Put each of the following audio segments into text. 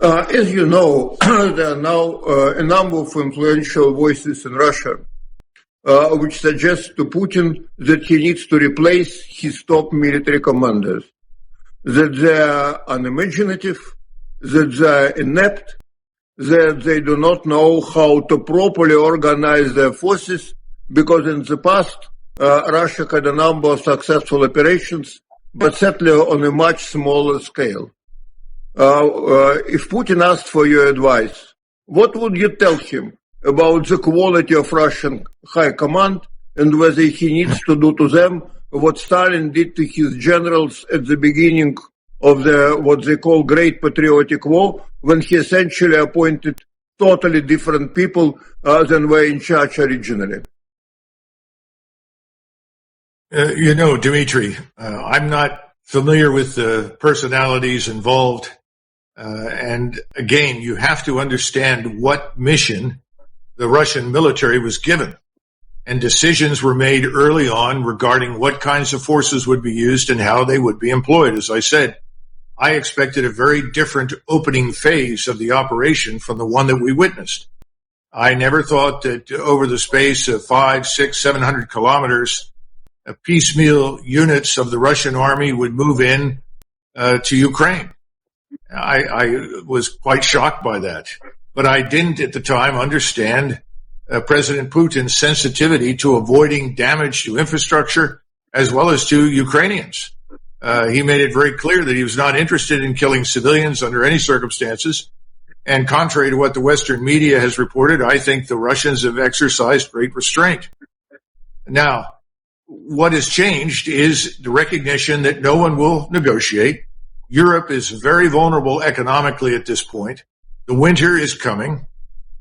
As you know, there are now a number of influential voices in Russia which suggest to Putin that he needs to replace his top military commanders, that they are unimaginative, that they are inept, that they do not know how to properly organize their forces, because in the past, Russia had a number of successful operations, but certainly on a much smaller scale. If Putin asked for your advice, what would you tell him about the quality of Russian high command and whether he needs to do to them what Stalin did to his generals at the beginning of what they call Great Patriotic War, when he essentially appointed totally different people than were in charge originally? Dmitry, I'm not familiar with the personalities involved. And again, you have to understand what mission the Russian military was given. And decisions were made early on regarding what kinds of forces would be used and how they would be employed. As I said, I expected a very different opening phase of the operation from the one that we witnessed. I never thought that over the space of 500, 600, 700 kilometers, piecemeal units of the Russian army would move in to Ukraine. I was quite shocked by that. But I didn't at the time understand President Putin's sensitivity to avoiding damage to infrastructure as well as to Ukrainians. He made it very clear that he was not interested in killing civilians under any circumstances. And contrary to what the Western media has reported, I think the Russians have exercised great restraint. Now, what has changed is the recognition that no one will negotiate. Europe is very vulnerable economically at this point. The winter is coming.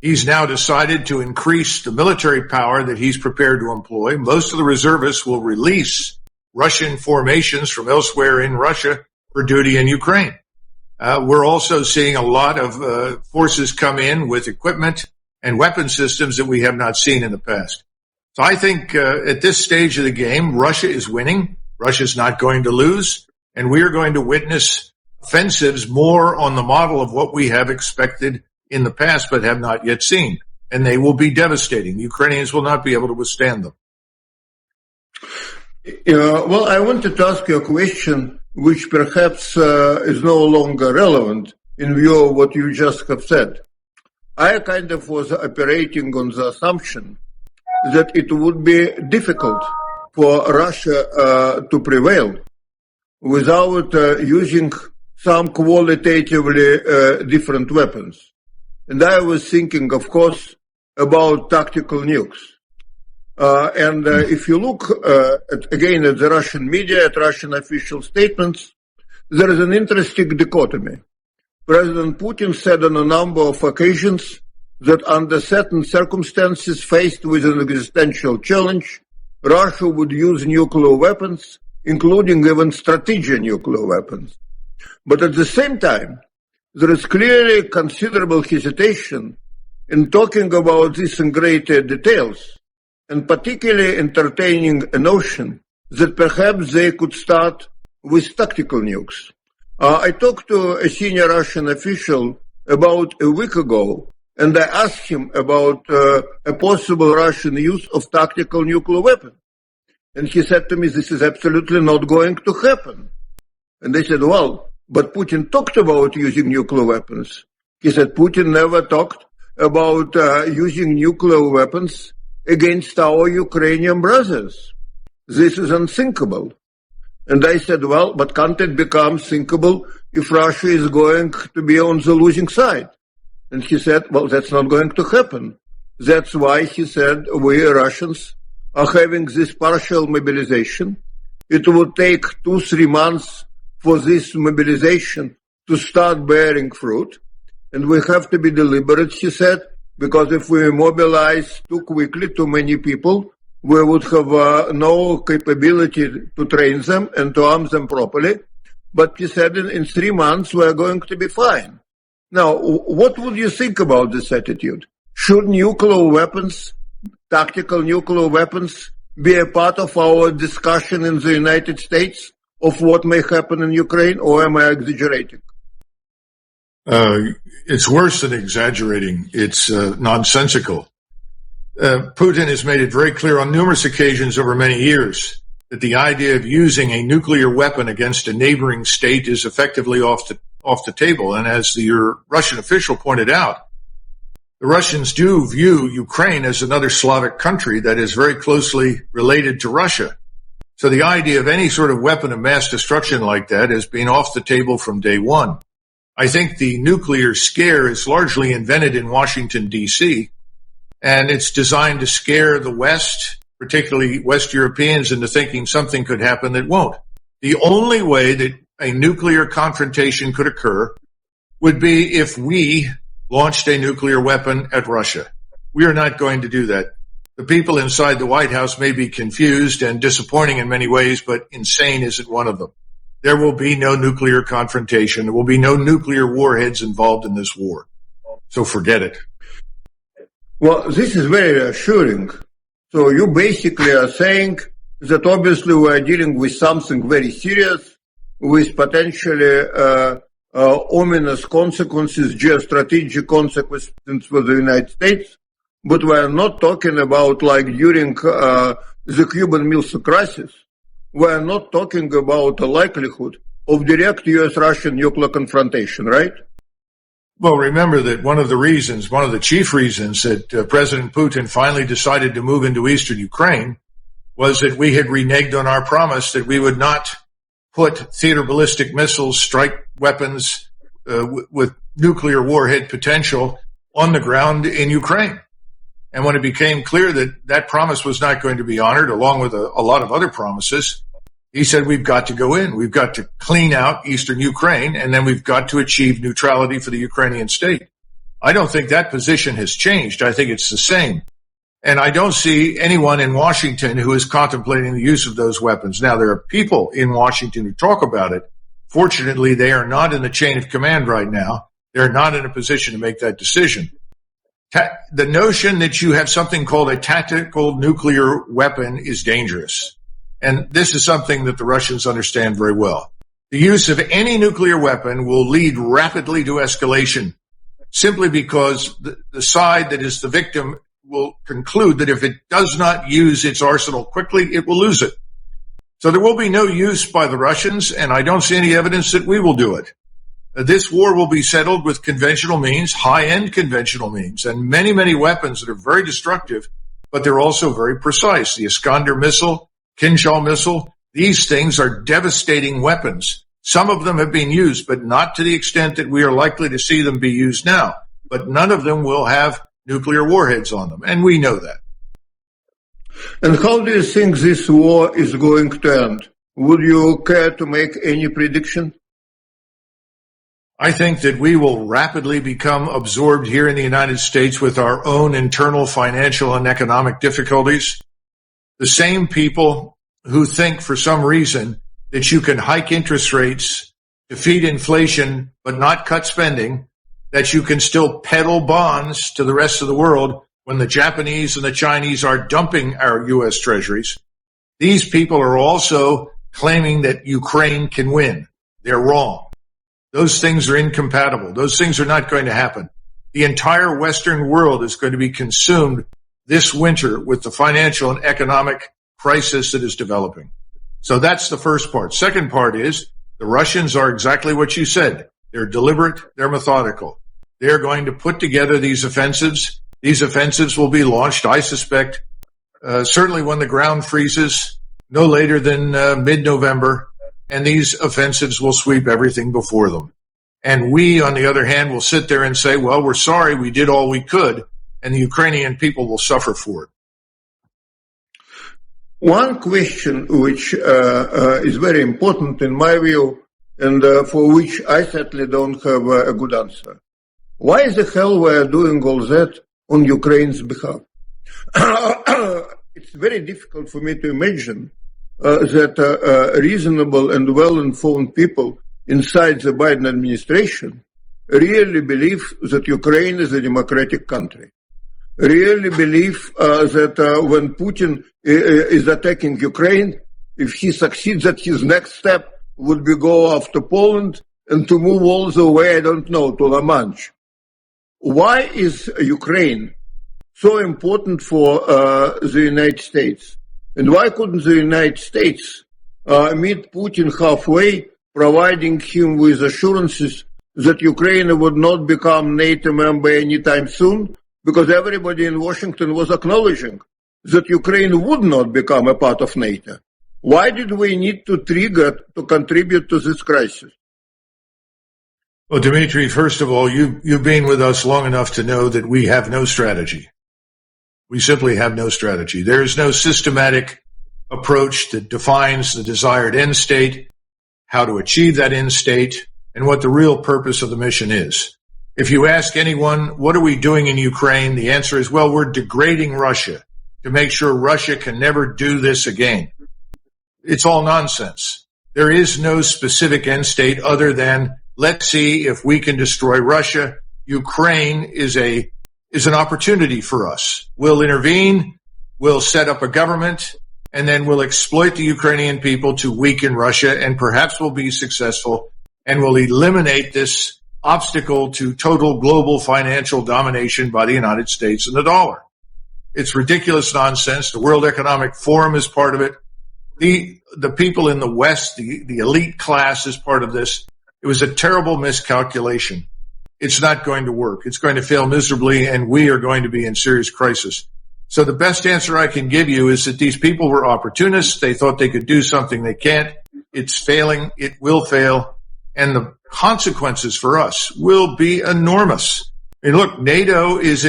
He's now decided to increase the military power that he's prepared to employ. Most of the reservists will release Russian formations from elsewhere in Russia for duty in Ukraine. We're also seeing a lot of forces come in with equipment and weapon systems that we have not seen in the past. So I think at this stage of the game, Russia is winning. Russia's not going to lose. And we are going to witness offensives more on the model of what we have expected in the past but have not yet seen. And they will be devastating. The Ukrainians will not be able to withstand them. Well, I wanted to ask you a question which perhaps is no longer relevant in view of what you just have said. I kind of was operating on the assumption that it would be difficult for Russia to prevail without using some qualitatively different weapons. And I was thinking, of course, about tactical nukes. If you look again at the Russian media, at Russian official statements, there is an interesting dichotomy. President Putin said on a number of occasions that under certain circumstances faced with an existential challenge, Russia would use nuclear weapons, including even strategic nuclear weapons. But at the same time, there is clearly considerable hesitation in talking about this in greater details, and particularly entertaining a notion that perhaps they could start with tactical nukes. I talked to a senior Russian official about a week ago, and I asked him about a possible Russian use of tactical nuclear weapons. And he said to me, this is absolutely not going to happen. And I said, well, but Putin talked about using nuclear weapons. He said Putin never talked about using nuclear weapons against our Ukrainian brothers. This is unthinkable. And I said, well, but can't it become thinkable if Russia is going to be on the losing side? And he said, well, that's not going to happen. That's why, he said, we Russians are having this partial mobilization. It will take 2-3 months for this mobilization to start bearing fruit. And we have to be deliberate, he said, because if we mobilize too quickly too many people, we would have no capability to train them and to arm them properly. But he said in 3 months we are going to be fine. Now, what would you think about this attitude? Should nuclear weapons, tactical nuclear weapons, be a part of our discussion in the United States of what may happen in Ukraine, or am I exaggerating? It's worse than exaggerating. It's nonsensical. Putin has made it very clear on numerous occasions over many years that the idea of using a nuclear weapon against a neighboring state is effectively off the table. And as your Russian official pointed out, the Russians do view Ukraine as another Slavic country that is very closely related to Russia. So the idea of any sort of weapon of mass destruction like that has been off the table from day one. I think the nuclear scare is largely invented in Washington, D.C., and it's designed to scare the West, particularly West Europeans, into thinking something could happen that won't. The only way that a nuclear confrontation could occur would be if we launched a nuclear weapon at Russia. We are not going to do that. The people inside the White House may be confused and disappointing in many ways, but insane isn't one of them. There will be no nuclear confrontation. There will be no nuclear warheads involved in this war. So forget it. Well, this is very reassuring. So you basically are saying that obviously we are dealing with something very serious, with potentially ominous consequences, geostrategic consequences for the United States, but we are not talking about like during the Cuban Missile Crisis. We are not talking about a likelihood of direct U.S.-Russian nuclear confrontation, right? Well, remember that one of the chief reasons that President Putin finally decided to move into eastern Ukraine was that we had reneged on our promise that we would not put theater ballistic missiles, strike weapons with nuclear warhead potential on the ground in Ukraine. And when it became clear that that promise was not going to be honored, along with a lot of other promises, he said, we've got to go in. We've got to clean out eastern Ukraine, and then we've got to achieve neutrality for the Ukrainian state. I don't think that position has changed. I think it's the same. And I don't see anyone in Washington who is contemplating the use of those weapons. Now, there are people in Washington who talk about it. Fortunately, they are not in the chain of command right now. They're not in a position to make that decision. The notion that you have something called a tactical nuclear weapon is dangerous. And this is something that the Russians understand very well. The use of any nuclear weapon will lead rapidly to escalation, simply because the side that is the victim will conclude that if it does not use its arsenal quickly, it will lose it. So there will be no use by the Russians, and I don't see any evidence that we will do it. This war will be settled with conventional means, high-end conventional means, and many, many weapons that are very destructive, but they're also very precise. The Iskander missile, Kinjal missile, these things are devastating weapons. Some of them have been used, but not to the extent that we are likely to see them be used now. But none of them will have nuclear warheads on them, and we know that. And how do you think this war is going to end? Would you care to make any prediction? I think that we will rapidly become absorbed here in the United States with our own internal financial and economic difficulties. The same people who think for some reason that you can hike interest rates, defeat inflation, but not cut spending, that you can still peddle bonds to the rest of the world when the Japanese and the Chinese are dumping our U.S. treasuries. These people are also claiming that Ukraine can win. They're wrong. Those things are incompatible. Those things are not going to happen. The entire Western world is going to be consumed this winter with the financial and economic crisis that is developing. So that's the first part. Second part is the Russians are exactly what you said. They're deliberate. They're methodical. They're going to put together these offensives. These offensives will be launched, I suspect, certainly when the ground freezes, no later than mid-November. And these offensives will sweep everything before them. And we, on the other hand, will sit there and say, well, we're sorry, we did all we could, and the Ukrainian people will suffer for it. One question which is very important in my view, and for which I certainly don't have a good answer. Why the hell we are doing all that on Ukraine's behalf? It's very difficult for me to imagine that reasonable and well-informed people inside the Biden administration really believe that Ukraine is a democratic country. Really believe that when Putin is attacking Ukraine, if he succeeds, that his next step would be go after Poland and to move all the way, I don't know, to La Manche. Why is Ukraine so important for the United States? And why couldn't the United States meet Putin halfway, providing him with assurances that Ukraine would not become NATO member anytime soon? Because everybody in Washington was acknowledging that Ukraine would not become a part of NATO. Why did we need to trigger to contribute to this crisis? Well, Dmitry, first of all, you've been with us long enough to know that we have no strategy. We simply have no strategy. There is no systematic approach that defines the desired end state, how to achieve that end state, and what the real purpose of the mission is. If you ask anyone, what are we doing in Ukraine? The answer is, well, we're degrading Russia to make sure Russia can never do this again. It's all nonsense. There is no specific end state other than let's see if we can destroy Russia. Ukraine is an opportunity for us. We'll intervene, we'll set up a government, and then we'll exploit the Ukrainian people to weaken Russia, and perhaps we'll be successful, and we'll eliminate this obstacle to total global financial domination by the United States and the dollar. It's ridiculous nonsense. The World Economic Forum is part of it. The people in the West, the elite class is part of this. It was a terrible miscalculation. It's not going to work. It's going to fail miserably, and we are going to be in serious crisis. So the best answer I can give you is that these people were opportunists. They thought they could do something they can't. It's failing. It will fail. And the consequences for us will be enormous. I mean, look, NATO is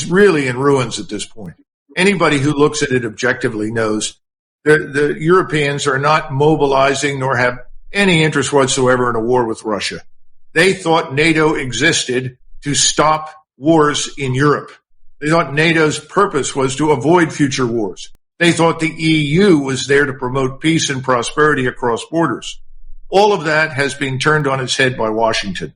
really in ruins at this point. Anybody who looks at it objectively knows the Europeans are not mobilizing nor have any interest whatsoever in a war with Russia. They thought NATO existed to stop wars in Europe. They thought NATO's purpose was to avoid future wars. They thought the EU was there to promote peace and prosperity across borders. All of that has been turned on its head by Washington.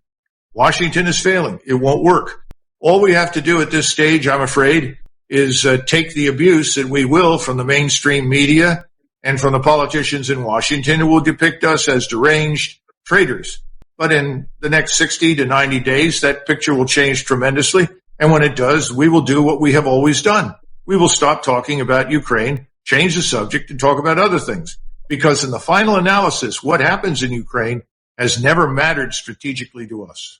Washington is failing. It won't work. All we have to do at this stage, I'm afraid, is take the abuse that we will from the mainstream media and from the politicians in Washington who will depict us as deranged traitors. But in the next 60 to 90 days, that picture will change tremendously. And when it does, we will do what we have always done. We will stop talking about Ukraine, change the subject, and talk about other things. Because in the final analysis, what happens in Ukraine has never mattered strategically to us.